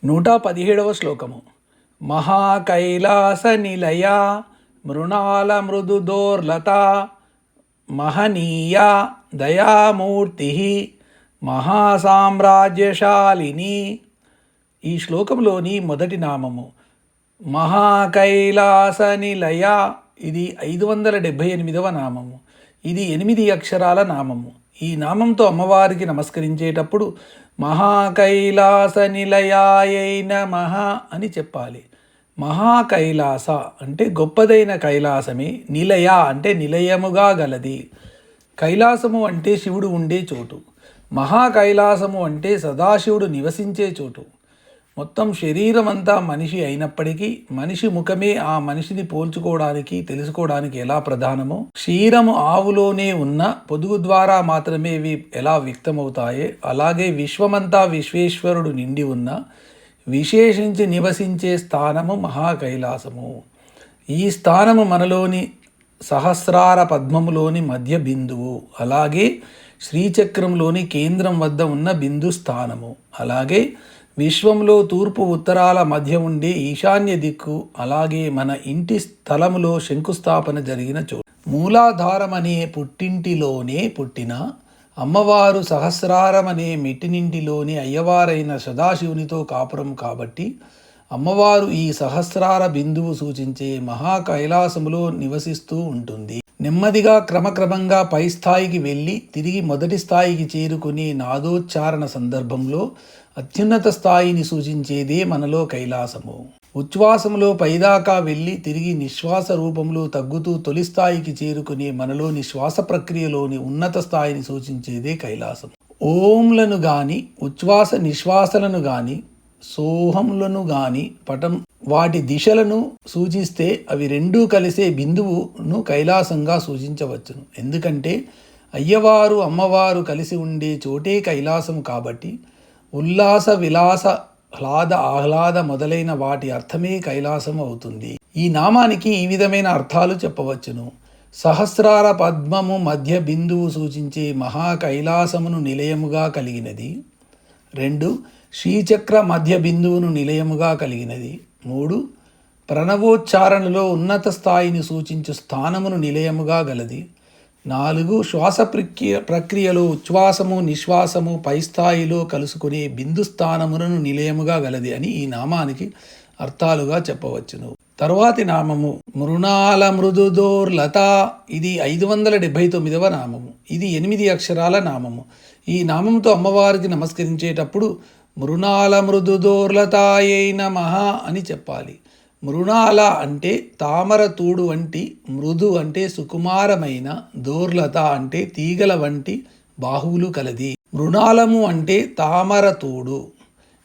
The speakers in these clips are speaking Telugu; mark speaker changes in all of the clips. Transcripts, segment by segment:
Speaker 1: 117వ శ్లోకము. మహాకైలాస నిలయ మృణాల మృదుదోర్లత మహనీయ దయామూర్తి మహాసామ్రాజ్యశాలిని. ఈ శ్లోకంలోని మొదటి నామము మహాకైలాస నిలయ. ఇది 578వ నామము. ఇది 8 అక్షరాల నామము. ఈ నామంతో అమ్మవారికి నమస్కరించేటప్పుడు మహాకైలాస నిలయాయై నమః అని చెప్పాలి. మహాకైలాస అంటే గొప్పదైన కైలాసమే, నిలయ అంటే నిలయముగా గలది. కైలాసము అంటే శివుడు ఉండే చోటు, మహాకైలాసము అంటే సదాశివుడు నివసించే చోటు. మొత్తం శరీరం అంతా మనిషి అయినప్పటికీ మనిషి ముఖమే ఆ మనిషిని పోల్చుకోవడానికి తెలుసుకోవడానికి ఎలా ప్రధానమో, క్షీరము ఆవులోనే ఉన్న పొదుగు ద్వారా మాత్రమే ఇవి ఎలా వ్యక్తమవుతాయో, అలాగే విశ్వమంతా విశ్వేశ్వరుడు నిండి ఉన్న విశేషించి నివసించే స్థానము మహాకైలాసము. ఈ స్థానము మనలోని సహస్రార పద్మములోని మధ్య బిందువు, అలాగే శ్రీచక్రంలోని కేంద్రం వద్ద ఉన్న బిందు స్థానము, అలాగే విశ్వంలో తూర్పు ఉత్తరాల మధ్య ఉండే ఈశాన్య దిక్కు, అలాగే మన ఇంటి స్థలములో శంకుస్థాపన జరిగిన చోటు. మూలాధారం అనే పుట్టింటిలోనే పుట్టిన అమ్మవారు సహస్రారం అనే మెట్టినింటిలోని అయ్యవారైన సదాశివునితో కాపురం కాబట్టి అమ్మవారు ఈ సహస్రార బిందువు సూచించే మహాకైలాసములో నివసిస్తూ ఉంటుంది. నెమ్మదిగా క్రమక్రమంగా పై స్థాయికి వెళ్ళి తిరిగి మొదటి స్థాయికి చేరుకునే నాదోచ్చారణ సందర్భంలో అత్యున్నత స్థాయిని సూచించేదే మనలో కైలాసము. ఉచ్ఛ్వాసములో పైదాకా వెళ్ళి తిరిగి నిశ్వాస రూపంలో తగ్గుతూ తొలి స్థాయికి చేరుకునే మనలోని శ్వాస ప్రక్రియలోని ఉన్నత స్థాయిని సూచించేదే కైలాసం. ఓంలను గాని ఉచ్ఛ్వాస నిశ్వాసలను గాని సోహంలను గాని పటం వాటి దిశలను సూచిస్తే అవి రెండూ కలిసే బిందువును కైలాసంగా సూచించవచ్చును. ఎందుకంటే అయ్యవారు అమ్మవారు కలిసి ఉండే చోటే కైలాసం కాబట్టి ఉల్లాస విలాస ఆహ్లాద మొదలైన వాటి అర్థమే కైలాసం అవుతుంది. ఈ నామానికి ఈ విధమైన అర్థాలు చెప్పవచ్చును. సహస్రార పద్మము మధ్య బిందువు సూచించే మహాకైలాసమును నిలయముగా కలిగినది. 2 శ్రీచక్ర మధ్య బిందువును నిలయముగా కలిగినది. 3 ప్రణవోచ్చారణలో ఉన్నత స్థాయిని సూచించు స్థానమును నిలయముగా గలది. 4 శ్వాస ప్రక్రియలో ఉచ్ఛ్వాసము నిశ్వాసము పై స్థాయిలో కలుసుకునే బిందు స్థానములను నిలయముగా గలది అని ఈ నామానికి అర్థాలుగా చెప్పవచ్చును. తరువాతి నామము మృణాల మృదుదోర్లత. ఇది 579వ నామము. ఇది 8 అక్షరాల నామము. ఈ నామంతో అమ్మవారికి నమస్కరించేటప్పుడు మృణాల మృదుదోర్లతాయై నమః అని చెప్పాలి. మృణాల అంటే తామర తూడు వంటి, మృదు అంటే సుకుమారమైన, దోర్లత అంటే తీగల వంటి బాహువులు కలది. మృణాలము అంటే తామర తూడు.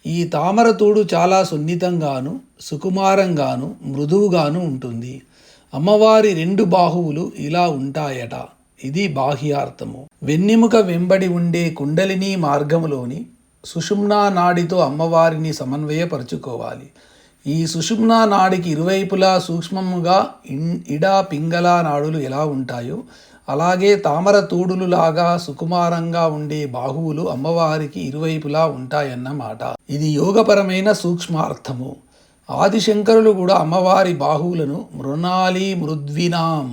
Speaker 1: ఈ తామర తూడు చాలా సున్నితంగాను సుకుమారంగాను మృదువుగాను ఉంటుంది. అమ్మవారి 2 బాహువులు ఇలా ఉంటాయట. ఇది బాహ్యార్థము. వెన్నెముక వెంబడి ఉండే కుండలిని మార్గములోని సుషుమ్నా నాడితో అమ్మవారిని సమన్వయపరుచుకోవాలి. ఈ సుషుమ్నా నాడికి ఇరువైపులా సూక్ష్మముగా ఇడా పింగళ నాడులు ఎలా ఉంటాయో అలాగే తామర తూడులు లాగా సుకుమారంగా ఉండే బాహువులు అమ్మవారికి ఇరువైపులా ఉంటాయన్నమాట. ఇది యోగపరమైన సూక్ష్మార్థము. ఆదిశంకరులు కూడా అమ్మవారి బాహువులను మృణాలి మృద్వినాం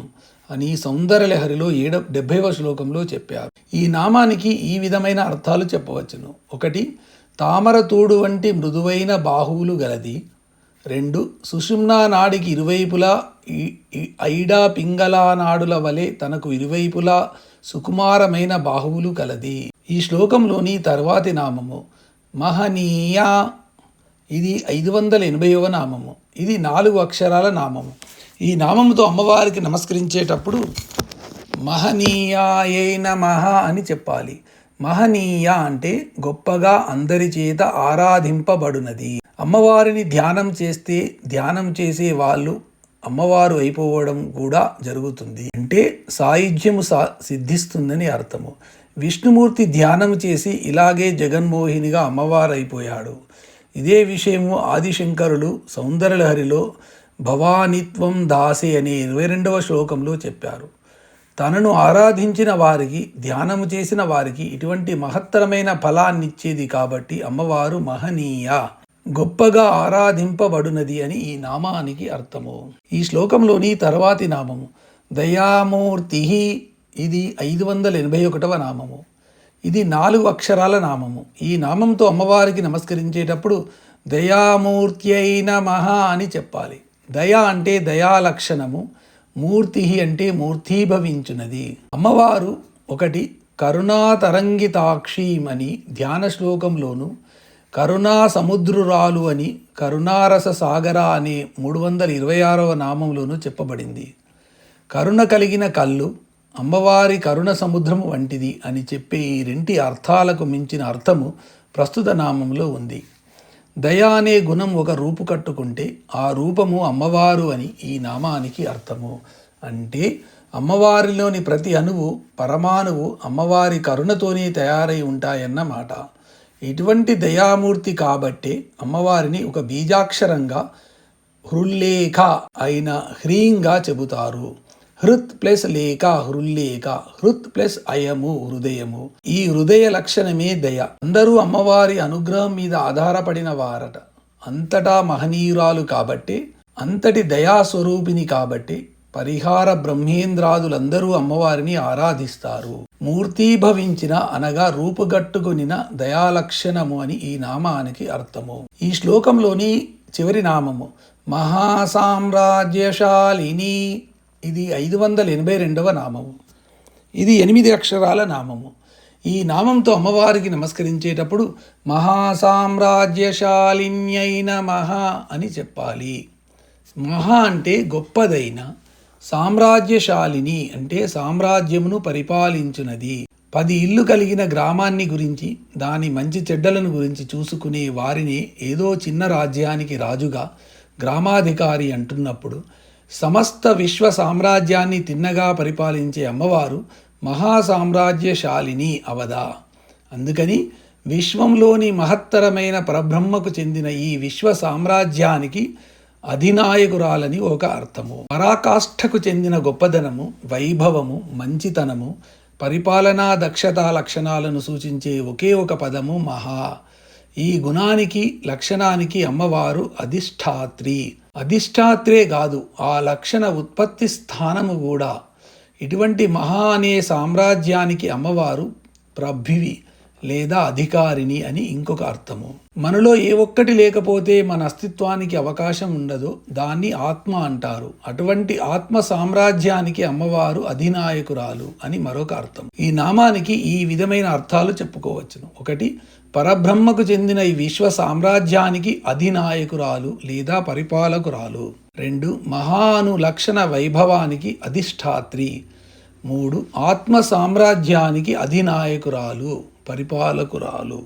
Speaker 1: అని సౌందర్యలహరిలో 70వ శ్లోకంలో చెప్పారు. ఈ నామానికి ఈ విధమైన అర్థాలు చెప్పవచ్చును. 1 తామర తూడు వంటి మృదువైన బాహువులు గలది. 2 సుషుమ్నా నాడికి ఇరువైపులా ఐడా పింగళా నాడుల వలె తనకు ఇరువైపులా సుకుమారమైన బాహువులు కలది. ఈ శ్లోకంలోని తర్వాతి నామము మహనీయ. ఇది 580వ నామము. ఇది 4 అక్షరాల నామము. ఈ నామముతో అమ్మవారికి నమస్కరించేటప్పుడు మహనీయాయై నమః అని చెప్పాలి. మహనీయ అంటే గొప్పగా అందరి చేత ఆరాధింపబడునది. అమ్మవారిని ధ్యానం చేస్తే ధ్యానం చేసే వాళ్ళు అమ్మవారు అయిపోవడం కూడా జరుగుతుంది. అంటే సాయుధ్యము సిద్ధిస్తుందని అర్థము. విష్ణుమూర్తి ధ్యానం చేసి ఇలాగే జగన్మోహినిగా అమ్మవారు అయిపోయాడు. ఇదే విషయము ఆదిశంకరులు సౌందర్యలహరిలో భవానిత్వం దాసే అనే 22వ శ్లోకంలో చెప్పారు. తనను ఆరాధించిన వారికి, ధ్యానము చేసిన వారికి ఇటువంటి మహత్తరమైన ఫలాన్నిచ్చేది కాబట్టి అమ్మవారు మహనీయ. గొప్పగా ఆరాధింపబడునది అని ఈ నామానికి అర్థము. ఈ శ్లోకంలోని తర్వాతి నామము దయామూర్తి. ఇది 581వ నామము. ఇది 4 అక్షరాల నామము. ఈ నామంతో అమ్మవారికి నమస్కరించేటప్పుడు దయామూర్త్యై నమః అని చెప్పాలి. దయ అంటే దయాలక్షణము, మూర్తి అంటే మూర్తీభవించునది. అమ్మవారు ఒకటి కరుణాతరంగితాక్షీం అని ధ్యాన శ్లోకంలోను, కరుణా సముద్రురాలు అని కరుణారస సాగర అనే 326వ నామంలోనూ చెప్పబడింది. కరుణ కలిగిన కళ్ళు, అమ్మవారి కరుణ సముద్రము వంటిది అని చెప్పే ఈ రెంటి అర్థాలకు మించిన అర్థము ప్రస్తుత నామంలో ఉంది. దయ అనే గుణం ఒక రూపు కట్టుకుంటే ఆ రూపము అమ్మవారు అని ఈ నామానికి అర్థము. అంటే అమ్మవారిలోని ప్రతి అణువు, పరమాణువు అమ్మవారి కరుణతోనే తయారై ఉంటాయన్నమాట. ఇటువంటి దయామూర్తి కాబట్టే అమ్మవారిని ఒక బీజాక్షరంగా హృల్లేఖ అయిన హ్రీంగా చెబుతారు. హృత్ ప్లస్ లేఖ హృల్లేఖ, హృత్ ప్లస్ అయము హృదయము. ఈ హృదయ లక్షణమే దయ. అందరూ అమ్మవారి అనుగ్రహం మీద ఆధారపడిన వారట. అంతటా మహనీయురాలు కాబట్టి, అంతటి దయాస్వరూపిణి కాబట్టి పరిహార బ్రహ్మేంద్రాదులందరూ అమ్మవారిని ఆరాధిస్తారు. మూర్తీభవించిన అనగా రూపుగట్టుకునిన దయాలక్షణము అని ఈ నామానికి అర్థము. ఈ శ్లోకంలోని చివరి నామము మహాసామ్రాజ్యశాలిని. ఇది 582వ నామము. ఇది 8 అక్షరాల నామము. ఈ నామంతో అమ్మవారికి నమస్కరించేటప్పుడు మహాసామ్రాజ్యశాలిన్యై నమః అని చెప్పాలి. మహా అంటే గొప్పదైన, సామ్రాజ్యశాలిని అంటే సామ్రాజ్యమును పరిపాలించునది. 10 ఇళ్ళు కలిగిన గ్రామాన్ని గురించి, దాని మంచి చెడ్డలను గురించి చూసుకునే వారిని ఏదో చిన్న రాజ్యానికి రాజుగా, గ్రామాధికారి అంటున్నప్పుడు సమస్త విశ్వ సామ్రాజ్యాన్ని తిన్నగా పరిపాలించే అమ్మవారు మహాసామ్రాజ్యశాలిని అవదా. అందుకని విశ్వంలోని మహత్తరమైన పరబ్రహ్మకు చెందిన ఈ విశ్వ సామ్రాజ్యానికి అధినాయకురాలని ఒక అర్థము. పరాకాష్ఠకు చెందిన గొప్పదనము, వైభవము, మంచితనము, పరిపాలనా దక్షతా లక్షణాలను సూచించే ఒకే ఒక పదము మహా. ఈ గుణానికి, లక్షణానికి అమ్మవారు అధిష్టాత్రి. అధిష్టాత్రే కాదు, ఆ లక్షణ ఉత్పత్తి స్థానము కూడా. ఇటువంటి మహా అనే సామ్రాజ్యానికి అమ్మవారు ప్రభ్వివి లేదా అధికారిని అని ఇంకొక అర్థము. మనలో ఏ ఒక్కటి లేకపోతే మన అస్తిత్వానికి అవకాశం ఉండదో దాన్ని ఆత్మ అంటారు. అటువంటి ఆత్మ సామ్రాజ్యానికి అమ్మవారు అధినాయకురాలు అని మరొక అర్థం. ఈ నామానికి ఈ విధమైన అర్థాలు చెప్పుకోవచ్చును. ఒకటి, పరబ్రహ్మకు చెందిన ఈ విశ్వ సామ్రాజ్యానికి అధినాయకురాలు లేదా పరిపాలకురాలు. 2, మహాను లక్షణ వైభవానికి అధిష్టాత్రి. 3, ఆత్మ సామ్రాజ్యానికి అధినాయకురాలు, పరిపాలకురాలు.